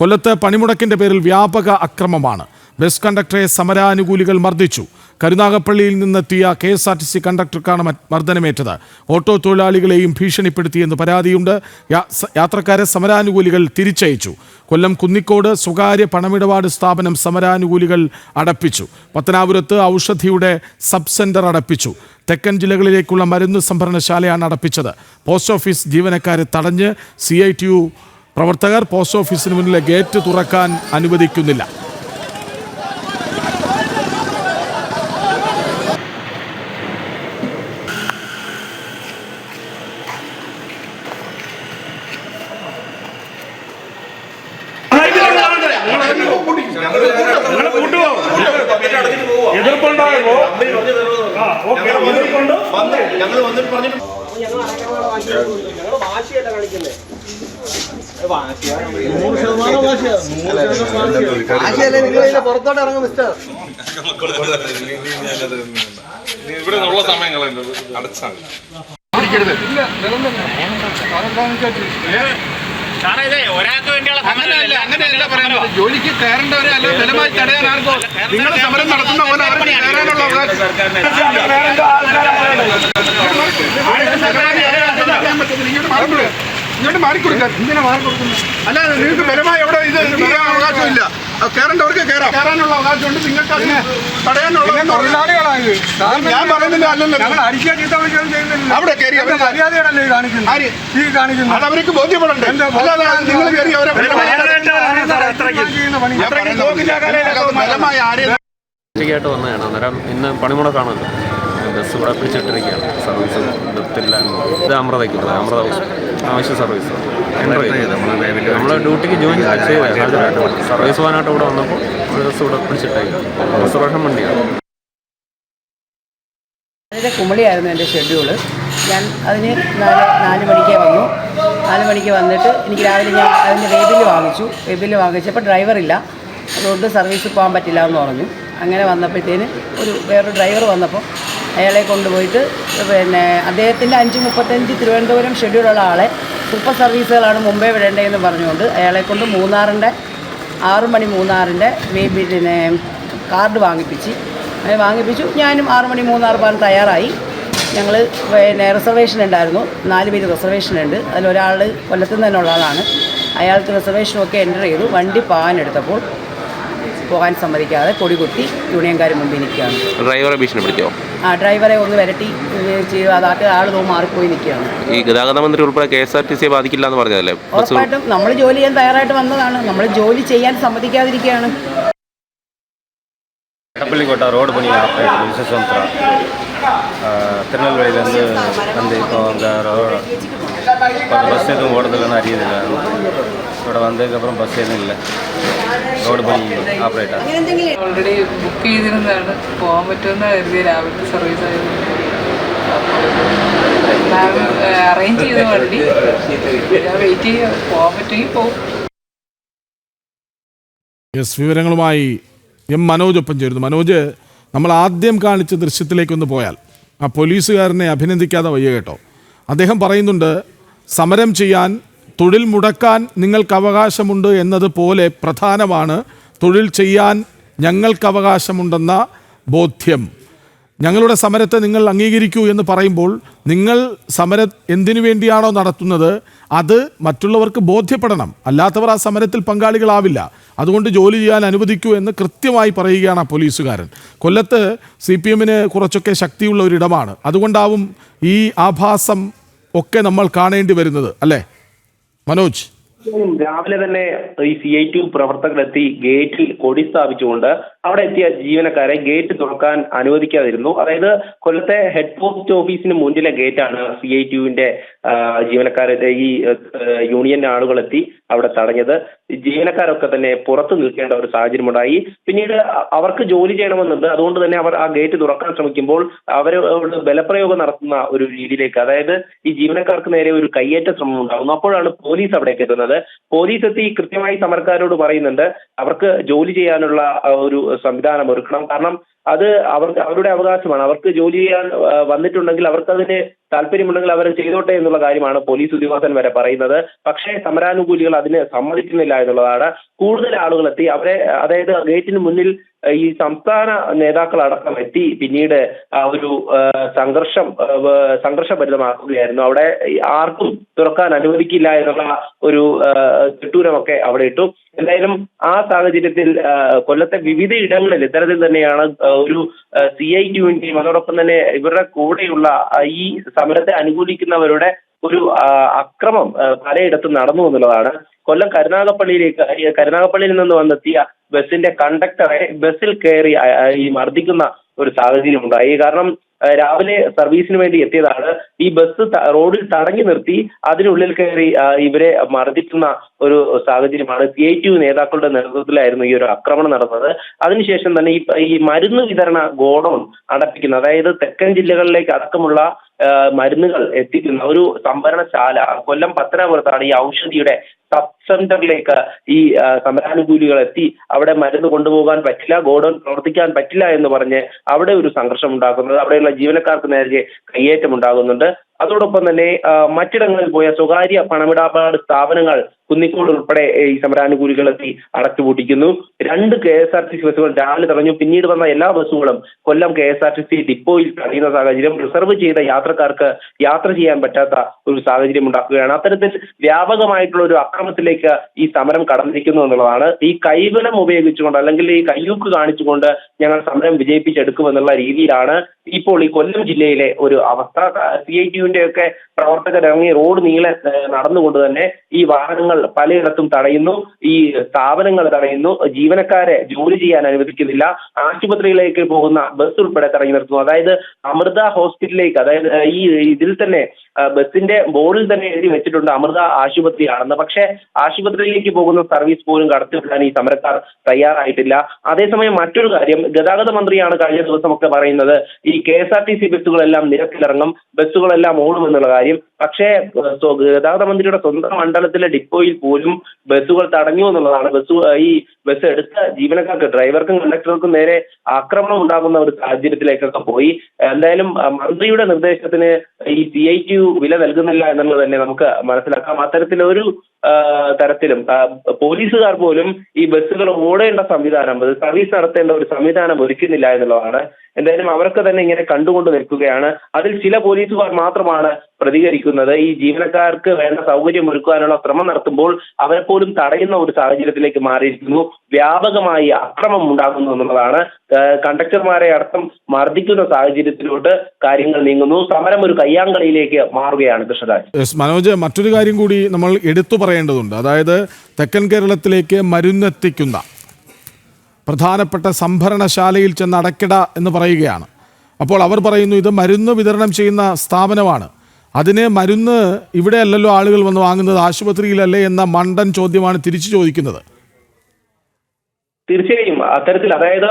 കൊല്ലത്ത് പണിമുടക്കിന്റെ പേരിൽ വ്യാപക അക്രമമാണ്. ബസ് കണ്ടക്ടറെ സമരാനുകൂലികൾ മർദ്ദിച്ചു. കരുനാഗപ്പള്ളിയിൽ നിന്നെത്തിയ KSRTC കണ്ടക്ടർക്കാണ് മർദ്ദനമേറ്റത്. ഓട്ടോ തൊഴിലാളികളെയും ഭീഷണിപ്പെടുത്തിയെന്ന് പരാതിയുണ്ട്. യാത്രക്കാരെ സമരാനുകൂലികൾ തിരിച്ചയച്ചു. കൊല്ലം കുന്നിക്കോട് സ്വകാര്യ പണമിടപാട് സ്ഥാപനം സമരാനുകൂലികൾ അടപ്പിച്ചു. പത്തനാപുരത്ത് ഔഷധിയുടെ സബ് സെന്റർ അടപ്പിച്ചു. തെക്കൻ ജില്ലകളിലേക്കുള്ള മരുന്ന് സംഭരണശാലയാണ് അടപ്പിച്ചത്. പോസ്റ്റ് ഓഫീസ് ജീവനക്കാരെ തടഞ്ഞ് CITU പ്രവർത്തകർ പോസ്റ്റ് ഓഫീസിന് മുന്നിലെ ഗേറ്റ് തുറക്കാൻ അനുവദിക്കുന്നില്ല. പുറത്തോട്ട് ഇറങ്ങും മിസ്റ്റർ. ഇവിടെ ഉള്ള സമയങ്ങളുണ്ട് അടച്ചാണ് ജോലിക്ക് കയറേണ്ടവരെ അല്ല ബലമായി തടയാൻ ആർക്കോ നിങ്ങൾ സമരം നടത്തുന്ന പോലെ അവർക്ക് കയറാനുള്ള ഇങ്ങോട്ട് മാറിക്കൊടുക്കാൻ ഇങ്ങനെ മാറിക്കൊടുക്കുന്നു. അല്ലാതെ നിങ്ങൾക്ക് ബലമായി എവിടെ ഇത് അവകാശമില്ല. കയറേണ്ടവർക്ക് കയറാനുള്ള അവകാശമുണ്ട്. നിങ്ങൾക്ക് അതിന് തടയാനുള്ള തൊഴിലാളികളാണ്. ഞാൻ പറയുന്നില്ല അല്ലല്ലോ, അവിടെ കയറി അത് അവർക്ക് ബോധ്യപ്പെടണ്ടേ. അല്ലാതെ നിങ്ങൾ കയറി അവരെ ബലമായി ആരെയും ായിട്ട് വന്നതാണ്. അന്നേരം ഇന്ന് പണിമുടക്കാണല്ലോ, ബസ് ഇവിടെ പിടിച്ചിട്ടിരിക്കുകയാണ്. സർവീസ് നിർത്തില്ല. ഇത് അമൃതയ്ക്കുള്ളത്, അമൃത ആവശ്യ സർവീസ് നമ്മൾ ഡ്യൂട്ടിക്ക് ജോയിൻ ചെയ്ത സർവീസ് പോകാനായിട്ട് ഇവിടെ വന്നപ്പോൾ ഒരു ബസ് ഇവിടെ പിടിച്ചിട്ടേക്കാണ്. റിസർവേഷൻ വണ്ടിയാണ്. വളരെ കുമളിയായിരുന്നു എൻ്റെ ഷെഡ്യൂള്. ഞാൻ അതിന് 4 മണിക്ക് വന്നു. 4 മണിക്ക് വന്നിട്ട് എനിക്ക് രാവിലെ ഞാൻ അതിൻ്റെ വെബില് വാങ്ങിച്ചപ്പോൾ ഡ്രൈവറില്ല. അതുകൊണ്ട് സർവീസ് പോകാൻ പറ്റില്ല എന്ന് പറഞ്ഞു. അങ്ങനെ വന്നപ്പോഴത്തേന് വേറൊരു ഡ്രൈവർ വന്നപ്പോൾ അയാളെ കൊണ്ടുപോയിട്ട് അദ്ദേഹത്തിൻ്റെ 5:35 തിരുവനന്തപുരം ഷെഡ്യൂളുള്ള ആളെ സൂപ്പർ സർവീസുകളാണ് മുമ്പേ വിടേണ്ടതെന്ന് പറഞ്ഞുകൊണ്ട് അയാളെ കൊണ്ട് 6 മണി മൂന്നാറിൻ്റെ കാർഡ് വാങ്ങിപ്പിച്ചു. ഞാനും 6 മണി മൂന്നാർ പോകാൻ തയ്യാറായി. ഞങ്ങൾ റിസർവേഷൻ ഉണ്ടായിരുന്നു. 4 പേര് റിസർവേഷൻ ഉണ്ട്. അതിലൊരാൾ കൊല്ലത്തു നിന്ന് തന്നെയുള്ള ആളാണ്. അയാൾക്ക് റിസർവേഷനൊക്കെ എൻ്റർ ചെയ്തു. വണ്ടി പോകാൻ സമ്മതിക്കാതെ കൊടികുത്തി യൂണിയൻകാർ മുമ്പിൽ നിൽക്കുകയാണ്. ഡ്രൈവറെ ഭീഷണിപ്പെടുത്തിയോ? ഡ്രൈവറെ ഒന്ന് വരട്ടി അതാട്ട് ആൾ മാറിപ്പോയി നിൽക്കുകയാണ്. ഈ ഗതാഗത മന്ത്രി ഉൾപ്പെടെ KSRTC ബാധിക്കില്ല എന്ന് പറഞ്ഞതല്ലേ? ഉറപ്പായിട്ടും നമ്മൾ ജോലി ചെയ്യാൻ തയ്യാറായിട്ട് വന്നതാണ്. നമ്മൾ ജോലി ചെയ്യാൻ സമ്മതിക്കാതിരിക്കുകയാണ്. கப்பலிக்கோட்டை ரோடு பண்ணி விசேஷந்திரா திருநெல்வேலியிலேருந்து வந்து இப்போ அந்த பஸ் எதுவும் ஓடுறதில்லன்னு அறியதில்லை. ഇവിടെ വന്നതിനപ്പുறம் ബസ് ഒന്നും ഇല്ല. റോഡ് പണി ഓപ്പറേറ്റർ ഓൾറെഡി ബുക്ക് ചെയ്തിരുന്നതാണ്. പോകാൻ പറ്റുമെന്ന് കരുതി. രാവിലത്തെ സർവീസ് ആയിരുന്നു. അറേഞ്ച് ചെയ്ത വണ്ടി ഞാൻ വെയിറ്റ് ചെയ്യുക. പോകാൻ പറ്റുമെങ്കിൽ പോകും. വിവരങ്ങളുമായി മനോജ് ഒപ്പം ചേരുന്നു. മനോജ്, നമ്മൾ ആദ്യം കാണിച്ച ദൃശ്യത്തിലേക്കൊന്ന് പോയാൽ ആ പോലീസുകാരനെ അഭിനന്ദിക്കാതെ വയ്യ കേട്ടോ. അദ്ദേഹം പറയുന്നുണ്ട് സമരം ചെയ്യാൻ, തൊഴിൽ മുടക്കാൻ നിങ്ങൾക്ക് അവകാശമുണ്ട് എന്നതുപോലെ പ്രധാനമാണ് തൊഴിൽ ചെയ്യാൻ ഞങ്ങൾക്ക് അവകാശമുണ്ടെന്ന ബോധ്യം. ഞങ്ങളുടെ സമരത്തെ നിങ്ങൾ അംഗീകരിക്കൂ എന്ന് പറയുമ്പോൾ നിങ്ങൾ സമരം എന്തിനു വേണ്ടിയാണോ നടത്തുന്നത് അത് മറ്റുള്ളവർക്ക് ബോധ്യപ്പെടണം. അല്ലാത്തവർ ആ സമരത്തിൽ പങ്കാളികളാവില്ല. അതുകൊണ്ട് ജോലി ചെയ്യാൻ അനുവദിക്കൂ എന്ന് കൃത്യമായി പറയുകയാണ് ആ പോലീസുകാരൻ. കൊല്ലത്ത് CPM-ന് കുറച്ചൊക്കെ ശക്തിയുള്ള ഒരിടമാണ്. അതുകൊണ്ടാവും ഈ ആഭാസം ഒക്കെ നമ്മൾ കാണേണ്ടി വരുന്നത്, അല്ലേ മനോജ്? രാവിലെ തന്നെ ഈ CITU പ്രവർത്തകരെത്തി ഗേറ്റിൽ കൊടി സ്ഥാപിച്ചുകൊണ്ട് അവിടെ എത്തിയ ജീവനക്കാരെ ഗേറ്റ് തുറക്കാൻ അനുവദിക്കാതിരുന്നു. അതായത് കൊല്ലത്തെ ഹെഡ് പോസ്റ്റ് ഓഫീസിന് മുന്നിലെ ഗേറ്റാണ് CITU-വിന്റെ ജീവനക്കാരെ ഈ യൂണിയൻ ആളുകളെത്തി അവിടെ തടഞ്ഞത്. ജീവനക്കാരൊക്കെ തന്നെ പുറത്തു നിൽക്കേണ്ട ഒരു സാഹചര്യമുണ്ടായി. പിന്നീട് അവർക്ക് ജോലി ചെയ്യണമെന്നുണ്ട്. അതുകൊണ്ട് തന്നെ അവർ ആ ഗേറ്റ് തുറക്കാൻ ശ്രമിക്കുമ്പോൾ അവരോട് ബലപ്രയോഗം നടത്തുന്ന ഒരു രീതിയിലേക്ക്, അതായത് ഈ ജീവനക്കാർക്ക് നേരെ ഒരു കയ്യേറ്റ ശ്രമം ഉണ്ടാകുന്നു. അപ്പോഴാണ് പോലീസ് അവിടേക്ക് എത്തുന്നത്. പോലീസ് എത്തി കൃത്യമായി സമരക്കാരോട് പറയുന്നുണ്ട് അവർക്ക് ജോലി ചെയ്യാനുള്ള ഒരു സംവിധാനം ഒരുക്കണം. കാരണം അത് അവരുടെ അവകാശമാണ്. അവർക്ക് ജോലി ചെയ്യാൻ വന്നിട്ടുണ്ടെങ്കിൽ അവർക്കതിന് താല്പര്യമുണ്ടെങ്കിൽ അവർ ചെയ്തോട്ടെ എന്നുള്ള കാര്യമാണ് പോലീസ് ഉദ്യോഗസ്ഥൻ വരെ പറയുന്നത്. പക്ഷേ സമരാനുകൂലികൾ അതിന് സമ്മതിക്കുന്നില്ല എന്നുള്ളതാണ്. കൂടുതൽ ആളുകൾ എത്തി അവരെ, അതായത് ഗേറ്റിന് മുന്നിൽ ഈ സംസ്ഥാന നേതാക്കളടക്കം എത്തി പിന്നീട് ഒരു സംഘർഷഭരിതമാക്കുകയായിരുന്നു. അവിടെ ആർക്കും തുറക്കാൻ അനുവദിക്കില്ല എന്നുള്ള ഒരു ചുട്ടൂരമൊക്കെ അവിടെ ഇട്ടു. എന്തായാലും ആ സാഹചര്യത്തിൽ കൊല്ലത്തെ വിവിധ ഇടങ്ങളിൽ ഇത്തരത്തിൽ തന്നെയാണ് ഒരു CITUവിന്റെയും അതോടൊപ്പം തന്നെ ഇവരുടെ കൂടെയുള്ള ഈ സമരത്തെ അനുകൂലിക്കുന്നവരുടെ ഒരു അക്രമം പലയിടത്തും നടന്നു എന്നുള്ളതാണ്. കൊല്ലം കരുനാഗപ്പള്ളിയിൽ നിന്ന് വന്നെത്തിയ ബസിന്റെ കണ്ടക്ടറെ ബസ്സിൽ കയറി ഈ മർദ്ദിക്കുന്ന ഒരു സാഹചര്യം ഉണ്ടായി. കാരണം രാവിലെ സർവീസിന് വേണ്ടി എത്തിയതാണ്. ഈ ബസ് റോഡിൽ തടഞ്ഞു നിർത്തി അതിനുള്ളിൽ കയറി ഇവരെ മർദ്ദിക്കുന്ന ഒരു സാഹചര്യമാണ്. CITU നേതാക്കളുടെ നേതൃത്വത്തിലായിരുന്നു ഈ ഒരു ആക്രമണം നടന്നത്. അതിനുശേഷം തന്നെ ഈ മരുന്ന് വിതരണ ഗോഡൌൺ അടപ്പിക്കുന്ന, അതായത് തെക്കൻ ജില്ലകളിലേക്ക് അടക്കമുള്ള മരുന്നുകൾ എത്തിക്കുന്ന ഒരു സംഭരണശാല കൊല്ലം പത്തനാപുരത്താണ്. ഈ ഔഷധിയുടെ സബ് സെന്ററിലേക്ക് ഈ സമരാനുകൂലികൾ എത്തി അവിടെ മരുന്ന് കൊണ്ടുപോകാൻ പറ്റില്ല, ഗോഡൌൺ പ്രവർത്തിക്കാൻ പറ്റില്ല എന്ന് പറഞ്ഞ് അവിടെ ഒരു സംഘർഷം ഉണ്ടാക്കുന്നത്. അവിടെയുള്ള ജീവനക്കാർക്ക് നേരെ കയ്യേറ്റം ഉണ്ടാകുന്നുണ്ട്. അതോടൊപ്പം തന്നെ മറ്റിടങ്ങളിൽ പോയ സ്വകാര്യ പണമിടപാട് സ്ഥാപനങ്ങൾ കുന്നിക്കോട് ഉൾപ്പെടെ ഈ സമരാനുകൂലികൾ എത്തി അടച്ചുപൂട്ടിക്കുന്നു. 2 KSRTC ബസ്സുകൾ രാവിലെ തടഞ്ഞു. പിന്നീട് വന്ന എല്ലാ ബസ്സുകളും കൊല്ലം KSRTC ഡിപ്പോയിൽ തടയുന്ന സാഹചര്യം, റിസർവ് ചെയ്ത യാത്രക്കാർക്ക് യാത്ര ചെയ്യാൻ പറ്റാത്ത ഒരു സാഹചര്യം ഉണ്ടാക്കുകയാണ്. അത്തരത്തിൽ വ്യാപകമായിട്ടുള്ള ഒരു അക്രമത്തിലേക്ക് ഈ സമരം കടന്നിരിക്കുന്നു എന്നുള്ളതാണ്. ഈ കൈബലം ഉപയോഗിച്ചുകൊണ്ട് അല്ലെങ്കിൽ ഈ കയ്യൂക്ക് കാണിച്ചുകൊണ്ട് ഞങ്ങൾ സമരം വിജയിപ്പിച്ചെടുക്കുമെന്നുള്ള രീതിയിലാണ് ഇപ്പോൾ ഈ കൊല്ലം ജില്ലയിലെ ഒരു അവസ്ഥ. CITUവിന്റെ ഒക്കെ പ്രവർത്തകർ ഇറങ്ങി റോഡ് നീളെ നടന്നുകൊണ്ട് തന്നെ ഈ വാഹനങ്ങൾ പലയിടത്തും തടയുന്നു, ഈ സ്ഥാപനങ്ങൾ തടയുന്നു, ജീവനക്കാരെ ജോലി ചെയ്യാൻ അനുവദിക്കുന്നില്ല, ആശുപത്രിയിലേക്ക് പോകുന്ന ബസ് ഉൾപ്പെടെ തടഞ്ഞു നിർത്തുന്നു. അതായത് അമൃത ഹോസ്പിറ്റലിലേക്ക്, അതായത് ഈ ഇതിൽ തന്നെ ബസിന്റെ ബോർഡിൽ തന്നെ എഴുതി വെച്ചിട്ടുണ്ട് അമൃത ആശുപത്രിയാണെന്ന്. പക്ഷേ ആശുപത്രിയിലേക്ക് പോകുന്ന സർവീസ് പോലും കടത്തിവിടാൻ ഈ സമരക്കാർ തയ്യാറായിട്ടില്ല. അതേസമയം മറ്റൊരു കാര്യം, ഗതാഗത മന്ത്രിയാണ് കഴിഞ്ഞ ദിവസമൊക്കെ പറയുന്നത് ഈ KSRTC ബസ്സുകളെല്ലാം നിരത്തിലിറങ്ങും, ബസ്സുകളെല്ലാം ഓടുമെന്നുള്ള കാര്യം. പക്ഷേ ഗതാഗത മന്ത്രിയുടെ സ്വന്തം മണ്ഡലത്തിലെ ഡിപ്പോയിൽ പോലും ബസ്സുകൾ തടഞ്ഞു എന്നുള്ളതാണ്. ഈ ബസ് എടുത്ത ജീവനക്കാർക്ക്, ഡ്രൈവർക്കും കണ്ടക്ടർക്കും നേരെ ആക്രമണം ഉണ്ടാകുന്ന ഒരു സാഹചര്യത്തിലേക്കൊക്കെ പോയി. എന്തായാലും മന്ത്രിയുടെ നിർദ്ദേശത്തിന് ഈ CITU വില നൽകുന്നില്ല എന്നുള്ളത് തന്നെ നമുക്ക് മനസ്സിലാക്കാം. അത്തരത്തിലൊരു തരത്തിലും പോലീസുകാർ പോലും ഈ ബസ്സുകൾ ഓടേണ്ട സംവിധാനം, സർവീസ് നടത്തേണ്ട ഒരു സംവിധാനം ഒരുക്കുന്നില്ല എന്നുള്ളതാണ്. എന്തായാലും അവർക്ക് തന്നെ ഇങ്ങനെ കണ്ടുകൊണ്ട് നിൽക്കുകയാണ്. അതിൽ ചില പോലീസുകാർ മാത്രമാണ് പ്രതികരിക്കുന്നത്. ഈ ജീവനക്കാർക്ക് വേണ്ട സൗകര്യം ഒരുക്കാനുള്ള ശ്രമം നടത്തുമ്പോൾ അവരെ പോലും തടയുന്ന ഒരു സാഹചര്യത്തിലേക്ക് മാറിയിരിക്കുന്നു. വ്യാപകമായി അക്രമം ഉണ്ടാകുന്നു എന്നുള്ളതാണ്. കണ്ടക്ടർമാരെ അടക്കം മർദ്ദിക്കുന്ന സാഹചര്യത്തിലോട്ട് കാര്യങ്ങൾ നീങ്ങുന്നു. സമരം ഒരു കയ്യാങ്കളിയിലേക്ക് മാറുകയാണ്. കൃഷ്ണരാജ്. മനോജ്, മറ്റൊരു കാര്യം കൂടി നമ്മൾ എടുത്തു പറയേണ്ടതുണ്ട്. അതായത് തെക്കൻ കേരളത്തിലേക്ക് മരുന്നെത്തിക്കുന്ന പ്രധാനപ്പെട്ട സംഭരണശാലയിൽ ചെന്ന് അടയ്ക്കട എന്ന് പറയുകയാണ്. അപ്പോൾ അവർ പറയുന്നു ഇത് മരുന്ന് വിതരണം ചെയ്യുന്ന സ്ഥാപനമാണ്, അതിന് മരുന്ന് ഇവിടെ അല്ലല്ലോ ആളുകൾ വന്ന് വാങ്ങുന്നത്, ആശുപത്രിയിലല്ലേ എന്ന മണ്ടൻ ചോദ്യമാണ് തിരിച്ചു ചോദിക്കുന്നത്. തീർച്ചയായും അത്തരത്തിൽ, അതായത്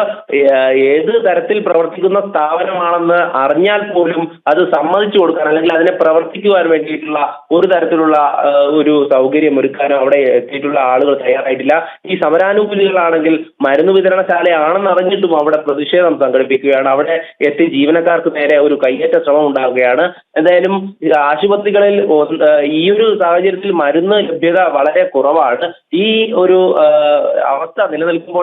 ഏത് തരത്തിൽ പ്രവർത്തിക്കുന്ന സ്ഥാപനമാണെന്ന് അറിഞ്ഞാൽ പോലും അത് സമ്മതിച്ചു കൊടുക്കാൻ അല്ലെങ്കിൽ അതിനെ പ്രവർത്തിക്കുവാൻ വേണ്ടിയിട്ടുള്ള ഒരു തരത്തിലുള്ള ഒരു സൗകര്യം ഒരുക്കാനോ അവിടെ എത്തിയിട്ടുള്ള ആളുകൾ തയ്യാറായിട്ടില്ല. ഈ സമരാനുകൂലികളാണെങ്കിൽ മരുന്ന് വിതരണശാലയാണെന്ന് അറിഞ്ഞിട്ടും അവിടെ പ്രതിഷേധം സംഘടിപ്പിക്കുകയാണ്. അവിടെ എത്തി ജീവനക്കാർക്ക് നേരെ ഒരു കയ്യേറ്റ ശ്രമം ഉണ്ടാവുകയാണ്. എന്തായാലും ആശുപത്രികളിൽ ഈ ഒരു സാഹചര്യത്തിൽ മരുന്ന് ലഭ്യത വളരെ കുറവാണ്. ഈ ഒരു അവസ്ഥ നിലനിൽക്കുമ്പോൾ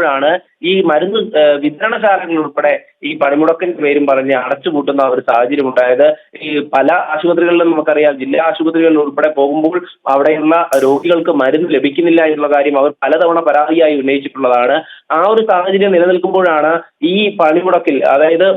ഈ മരുന്ന് വിതരണശാലകൾ ഉൾപ്പെടെ ഈ പണിമുടക്കിന്റെ പേരും പറഞ്ഞ് അടച്ചുപൂട്ടുന്ന ഒരു സാഹചര്യം ഉണ്ടായത്. ഈ പല ആശുപത്രികളിലും നമുക്കറിയാം, ജില്ലാ ആശുപത്രികളിൽ ഉൾപ്പെടെ പോകുമ്പോൾ അവിടെയുള്ള രോഗികൾക്ക് മരുന്ന് ലഭിക്കുന്നില്ല എന്നുള്ള കാര്യം അവർ പലതവണ പരാതിയായി ഉന്നയിച്ചിട്ടുള്ളതാണ്. ആ ഒരു സാഹചര്യം നിലനിൽക്കുമ്പോഴാണ് ഈ പണിമുടക്കിൽ, അതായത്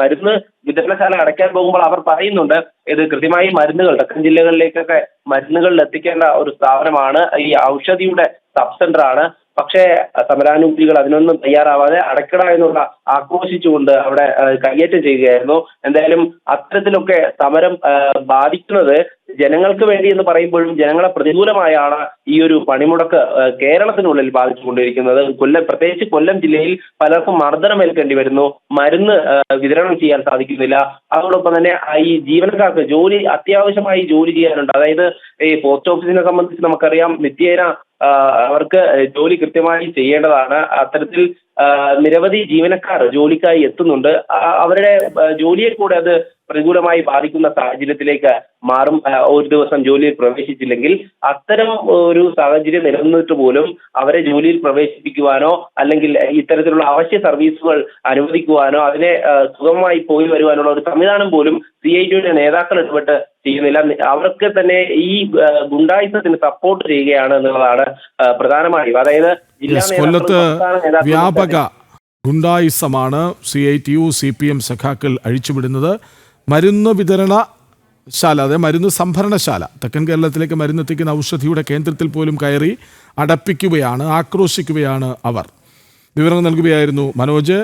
മരുന്ന് വിതരണശാല അടയ്ക്കാൻ പോകുമ്പോൾ അവർ പറയുന്നുണ്ട് ഇത് കൃത്യമായി മരുന്നുകൾ തെക്കൻ ജില്ലകളിലേക്കൊക്കെ മരുന്നുകളിൽ എത്തിക്കേണ്ട ഒരു സ്ഥാപനമാണ്, ഈ ഔഷധിയുടെ സബ് സെന്റർ ആണ്. പക്ഷേ സമരാനുകൂലികൾ അതിനൊന്നും തയ്യാറാവാതെ അടയ്ക്കട എന്നുള്ള ആക്രോശിച്ചുകൊണ്ട് അവിടെ കയ്യേറ്റം ചെയ്യുകയായിരുന്നു. എന്തായാലും അത്തരത്തിലൊക്കെ സമരം ബാധിക്കുന്നത് ജനങ്ങൾക്ക് വേണ്ടി എന്ന് പറയുമ്പോഴും ജനങ്ങളെ പ്രതികൂലമായാണ് ഈ ഒരു പണിമുടക്ക് കേരളത്തിനുള്ളിൽ ബാധിച്ചുകൊണ്ടിരിക്കുന്നത്. പ്രത്യേകിച്ച് കൊല്ലം ജില്ലയിൽ പലർക്കും മർദ്ദനമേൽക്കേണ്ടി വരുന്നു, മരുന്ന് വിതരണം ചെയ്യാൻ സാധിക്കുന്നില്ല. അതോടൊപ്പം തന്നെ ഈ ജീവനക്കാർക്ക് അത്യാവശ്യമായി ജോലി ചെയ്യാനുണ്ട്. അതായത് ഈ പോസ്റ്റ് ഓഫീസിനെ സംബന്ധിച്ച് നമുക്കറിയാം, നിത്യേന അവർക്ക് ജോലി കൃത്യമായി ചെയ്യേണ്ടതാണ്. അത്തരത്തിൽ നിരവധി ജീവനക്കാർ ജോലിക്കായി എത്തുന്നുണ്ട്. അവരുടെ ജോലിയെ കൂടെ അത് പ്രതികൂലമായി ബാധിക്കുന്ന സാഹചര്യത്തിലേക്ക് മാറും. ഒരു ദിവസം ജോലിയിൽ പ്രവേശിച്ചില്ലെങ്കിൽ അത്തരം ഒരു സാഹചര്യം നിലനിന്നിട്ട് പോലും അവരെ ജോലിയിൽ പ്രവേശിപ്പിക്കുവാനോ അല്ലെങ്കിൽ ഇത്തരത്തിലുള്ള അവശ്യ സർവീസുകൾ അനുവദിക്കുവാനോ അതിനെ സുഗമമായി പോയി വരുവാനുള്ള ഒരു സംവിധാനം പോലും CITയുടെ നേതാക്കൾ ഇടപെട്ട് ചെയ്യുന്നില്ല. അവർക്ക് തന്നെ ഈ ഗുണ്ടായുസത്തിന് സപ്പോർട്ട് ചെയ്യുകയാണ് എന്നുള്ളതാണ് പ്രധാനമായും. അതായത് കൊല്ലത്ത് വ്യാപക ഗുണ്ടായിസമാണ് CITU CPM സഖാക്കൾ അഴിച്ചുവിടുന്നത്. മരുന്ന് വിതരണശാല, അതായത് മരുന്ന് സംഭരണശാല, തെക്കൻ കേരളത്തിലേക്ക് മരുന്നെത്തിക്കുന്ന ഔഷധിയുടെ കേന്ദ്രത്തിൽ പോലും കയറി അടപ്പിക്കുകയാണ്, ആക്രോശിക്കുകയാണ് അവർ. വിവരങ്ങൾ നൽകുകയായിരുന്നു മനോജ്.